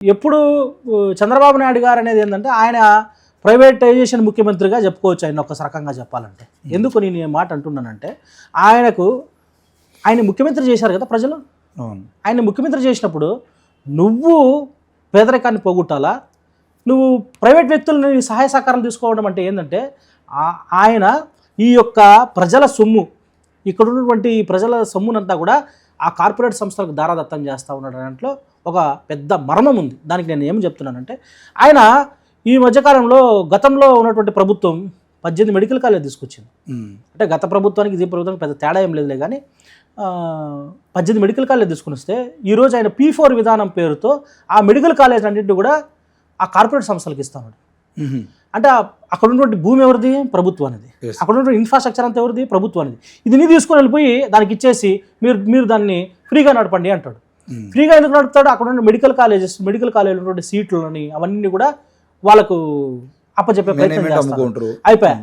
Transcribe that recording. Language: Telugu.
ఎప్పుడు చంద్రబాబు నాయుడు గారు అనేది ఏంటంటే ఆయన ప్రైవేటైజేషన్ ముఖ్యమంత్రిగా చెప్పుకోవచ్చు ఆయన ఒక రకంగా చెప్పాలంటే. ఎందుకు నేను ఈ మాట అంటున్నానంటే ఆయన ముఖ్యమంత్రి చేశారు కదా ప్రజలు. ఆయన ముఖ్యమంత్రి చేసినప్పుడు నువ్వు పేదరికాన్ని పోగొట్టాలా, నువ్వు ప్రైవేట్ వ్యక్తులని సహాయ సహకారం తీసుకోవడం అంటే ఏంటంటే ఆయన ఈ యొక్క ప్రజల సొమ్ము, ఇక్కడ ఉన్నటువంటి ప్రజల సొమ్మునంతా కూడా ఆ కార్పొరేట్ సంస్థలకు దారాదత్తం చేస్తూ ఉన్నాడు. దాంట్లో ఒక పెద్ద మర్మం ఉంది. దానికి నేను ఏం చెప్తున్నానంటే ఆయన ఈ మధ్యకాలంలో గతంలో ఉన్నటువంటి ప్రభుత్వం 18 మెడికల్ కాలేజ్ తీసుకొచ్చింది. అంటే గత ప్రభుత్వానికి ఇది ప్రభుత్వానికి పెద్ద తేడా ఏం లేదులే, కానీ 18 మెడికల్ కాలేజ్ తీసుకుని వస్తే ఈరోజు ఆయన P4 విధానం పేరుతో ఆ మెడికల్ కాలేజ్ అన్నింటినీ కూడా ఆ కార్పొరేట్ సంస్థలకు ఇస్తున్నాడు. అంటే అక్కడ ఉన్నటువంటి భూమి ఎవరిది? ప్రభుత్వానిది. అక్కడ ఉన్నటువంటి ఇన్ఫ్రాస్ట్రక్చర్ అంతా ఎవరిది? ప్రభుత్వానిది. ఇది నీ తీసుకొని వెళ్ళిపోయి దానికి ఇచ్చేసి మీరు దాన్ని ఫ్రీగా నడపండి అంటాడు. ఫ్రీగా ఎందుకు నడుపుతాడు? అక్కడ ఉన్న మెడికల్ కాలేజీలో ఉన్నటువంటి సీట్లని అవన్నీ కూడా వాళ్ళకు అప్పచెప్పే ప్రయత్నం చేస్తారు. అయిపోయా